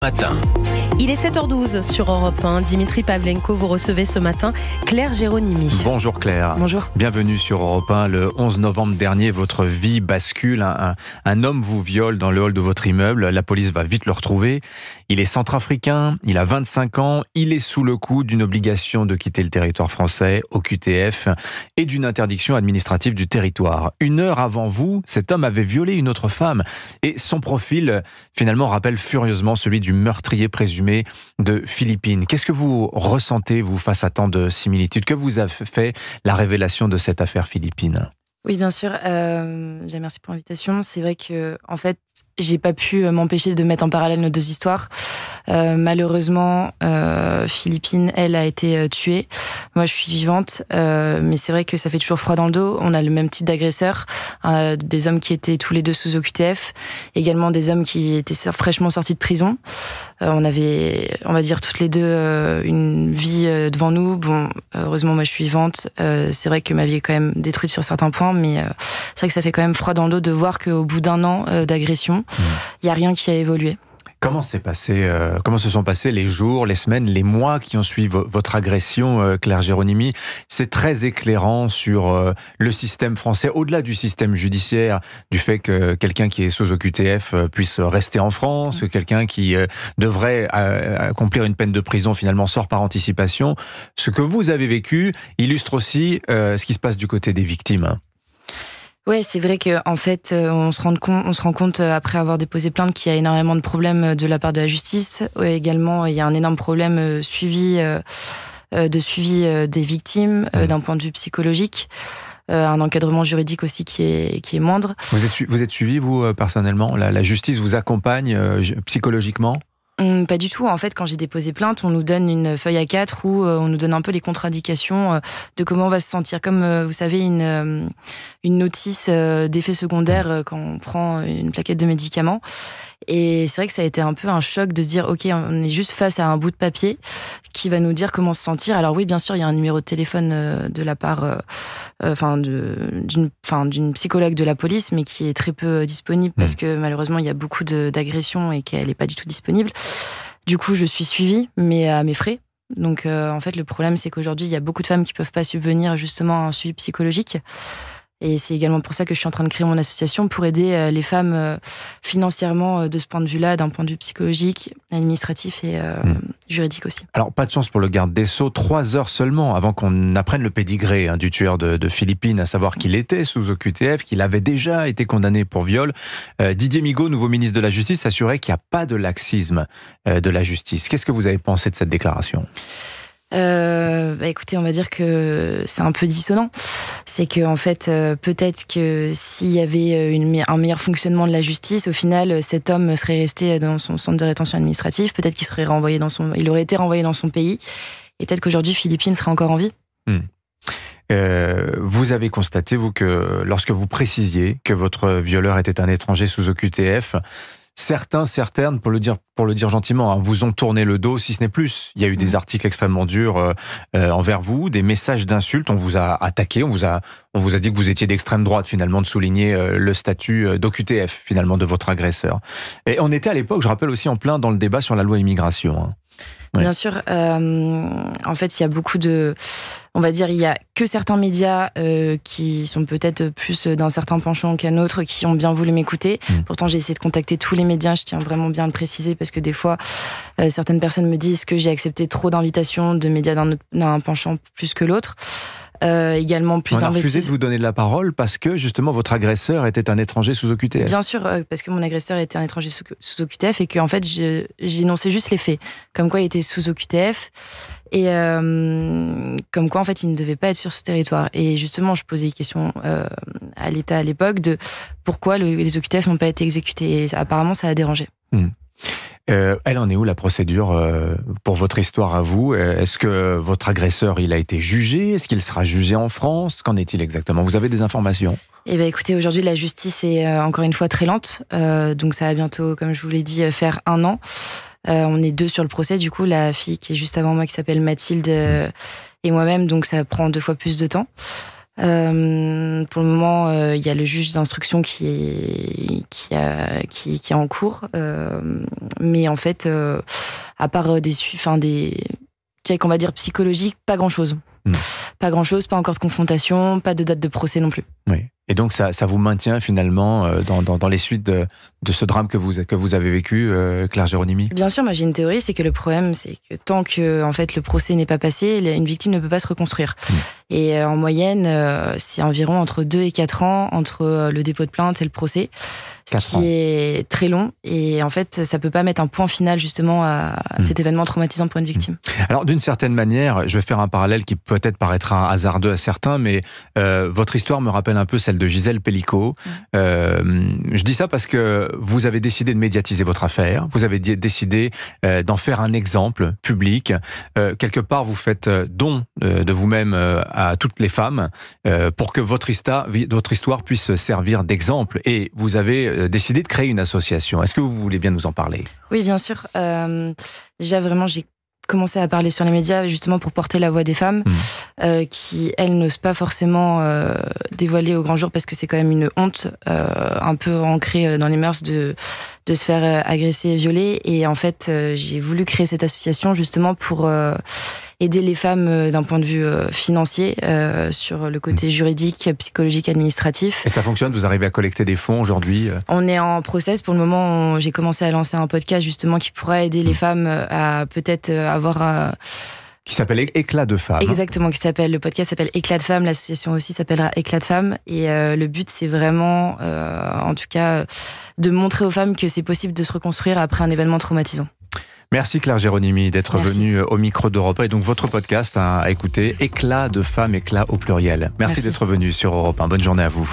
Matin. Il est 7h12 sur Europe 1. Dimitri Pavlenko, vous recevez ce matin Claire Géronimi. Bonjour Claire. Bonjour. Bienvenue sur Europe 1. Le 11 novembre dernier, votre vie bascule. Un homme vous viole dans le hall de votre immeuble. La police va vite le retrouver. Il est centrafricain, il a 25 ans. Il est sous le coup d'une obligation de quitter le territoire français, OQTF, et d'une interdiction administrative du territoire. Une heure avant vous, cet homme avait violé une autre femme. Et son profil, finalement, rappelle furieusement celui du meurtrier présumé de Philippines. Qu'est-ce que vous ressentez, vous, face à tant de similitudes? Que vous a fait la révélation de cette affaire Philippines? Oui, bien sûr. Déjà, merci pour l'invitation. C'est vrai que, en fait, j'ai pas pu m'empêcher de mettre en parallèle nos deux histoires. Malheureusement, Philippine, elle, a été tuée. Moi, je suis vivante, mais c'est vrai que ça fait toujours froid dans le dos. On a le même type d'agresseurs, des hommes qui étaient tous les deux sous OQTF, également des hommes qui étaient fraîchement sortis de prison. On avait, on va dire, toutes les deux une vie devant nous. Bon, heureusement, moi, je suis vivante. C'est vrai que ma vie est quand même détruite sur certains points, mais c'est vrai que ça fait quand même froid dans le dos de voir qu'au bout d'un an d'agression, il n'y a rien qui a évolué. Comment se sont passés les jours, les semaines, les mois qui ont suivi votre agression, Claire Géronimi? C'est très éclairant sur le système français, au-delà du système judiciaire, du fait que quelqu'un qui est sous OQTF puisse rester en France, que quelqu'un qui devrait accomplir une peine de prison finalement sort par anticipation. Ce que vous avez vécu illustre aussi ce qui se passe du côté des victimes. Ouais, c'est vrai que en fait, on se rend compte après avoir déposé plainte qu'il y a énormément de problèmes de la part de la justice. Également, il y a un énorme problème de suivi des victimes d'un point de vue psychologique. Un encadrement juridique aussi qui est moindre. Vous êtes suivi, vous, personnellement? La justice vous accompagne psychologiquement? Pas du tout. En fait, quand j'ai déposé plainte, on nous donne une feuille A4 où on nous donne un peu les contre-indications de comment on va se sentir. Comme, vous savez, une notice d'effet secondaire quand on prend une plaquette de médicaments. Et c'est vrai que ça a été un peu un choc de se dire, OK, on est juste face à un bout de papier qui va nous dire comment se sentir. Alors oui, bien sûr, il y a un numéro de téléphone de la part d'une psychologue de la police, mais qui est très peu disponible parce que malheureusement, il y a beaucoup d'agressions et qu'elle n'est pas du tout disponible. Du coup, je suis suivie, mais à mes frais. Donc, en fait, le problème, c'est qu'aujourd'hui, il y a beaucoup de femmes qui ne peuvent pas subvenir justement à un suivi psychologique. Et c'est également pour ça que je suis en train de créer mon association pour aider les femmes financièrement de ce point de vue-là, d'un point de vue psychologique, administratif et juridique aussi. Alors, pas de chance pour le garde des Sceaux, 3 heures seulement avant qu'on apprenne le pédigré du tueur de Philippines, à savoir qu'il était sous OQTF, qu'il avait déjà été condamné pour viol. Didier Migaud, nouveau ministre de la Justice, assurait qu'il n'y a pas de laxisme de la justice. Qu'est-ce que vous avez pensé de cette déclaration ? Écoutez, on va dire que c'est un peu dissonant. C'est que en fait, peut-être que s'il y avait un meilleur fonctionnement de la justice, au final, cet homme serait resté dans son centre de rétention administrative. Peut-être qu'il serait renvoyé il aurait été renvoyé dans son pays. Et peut-être qu'aujourd'hui, Philippine serait encore en vie. Vous avez constaté, vous, que lorsque vous précisiez que votre violeur était un étranger sous OQTF, certaines, pour le dire gentiment, vous ont tourné le dos, si ce n'est plus. Il y a eu des articles extrêmement durs envers vous, des messages d'insultes, on vous a attaqué, on vous a dit que vous étiez d'extrême droite, finalement, de souligner le statut d'OQTF, finalement, de votre agresseur. Et on était à l'époque, je rappelle aussi, en plein dans le débat sur la loi immigration. Ouais. Bien sûr, en fait, il y a beaucoup on va dire, il y a que certains médias qui sont peut-être plus d'un certain penchant qu'un autre, qui ont bien voulu m'écouter. Pourtant, j'ai essayé de contacter tous les médias, je tiens vraiment bien à le préciser, parce que des fois, certaines personnes me disent que j'ai accepté trop d'invitations de médias d'un penchant plus que l'autre. Également plus on a refusé de vous donner de la parole parce que justement votre agresseur était un étranger sous OQTF. Bien sûr, parce que mon agresseur était un étranger sous OQTF et que en fait j'énonçais juste les faits, comme quoi il était sous OQTF et comme quoi en fait il ne devait pas être sur ce territoire. Et justement je posais des questions à l'État à l'époque de pourquoi les OQTF n'ont pas été exécutés. Et apparemment ça a dérangé. Elle en est où la procédure pour votre histoire à vous? Est-ce que votre agresseur il a été jugé? Est-ce qu'il sera jugé en France? Qu'en est-il exactement? Vous avez des informations? Eh bien, écoutez, aujourd'hui la justice est encore une fois très lente, donc ça va bientôt, comme je vous l'ai dit, faire 1 an. On est 2 sur le procès, du coup la fille qui est juste avant moi qui s'appelle Mathilde et moi-même, donc ça prend 2 fois plus de temps. Pour le moment, il y a le juge d'instruction qui est en cours. Mais en fait, à part des checks, on va dire, psychologiques, pas grand-chose. Pas grand-chose, pas encore de confrontation, pas de date de procès non plus. Oui. Et donc ça vous maintient finalement dans les suites de ce drame que vous avez vécu, Claire Géronimi? Bien sûr, moi j'ai une théorie, c'est que le problème, c'est que tant que en fait le procès n'est pas passé, une victime ne peut pas se reconstruire. Et en moyenne, c'est environ entre 2 et 4 ans entre le dépôt de plainte et le procès, ce qui est très long. Et en fait, ça peut pas mettre un point final justement à cet événement traumatisant pour une victime. Alors d'une certaine manière, je vais faire un parallèle qui peut-être paraîtra hasardeux à certains, mais votre histoire me rappelle un peu celle de Gisèle Pellicot. Je dis ça parce que vous avez décidé de médiatiser votre affaire, vous avez décidé d'en faire un exemple public. Quelque part, vous faites don de vous-même à toutes les femmes pour que votre histoire puisse servir d'exemple. Et vous avez décidé de créer une association. Est-ce que vous voulez bien nous en parler? Oui, bien sûr. Déjà, vraiment, j'ai commencé à parler sur les médias justement pour porter la voix des femmes qui, elles, n'osent pas forcément dévoiler au grand jour parce que c'est quand même une honte un peu ancrée dans les mœurs de se faire agresser et violer. Et en fait, j'ai voulu créer cette association justement pour aider les femmes d'un point de vue financier sur le côté juridique, psychologique, administratif. Et ça fonctionne? Vous arrivez à collecter des fonds aujourd'hui? On est en process. Pour le moment, j'ai commencé à lancer un podcast justement qui pourra aider les femmes à peut-être avoir... Qui s'appelle Éclat de femmes. Exactement, le podcast s'appelle Éclat de femmes, l'association aussi s'appellera Éclat de femmes. Et le but, c'est vraiment, en tout cas, de montrer aux femmes que c'est possible de se reconstruire après un événement traumatisant. Merci Claire Géronimi d'être venue au micro d'Europe 1. Et donc votre podcast à écouter, Éclat de femmes, éclat au pluriel. Merci d'être venue sur Europe 1. Bonne journée à vous.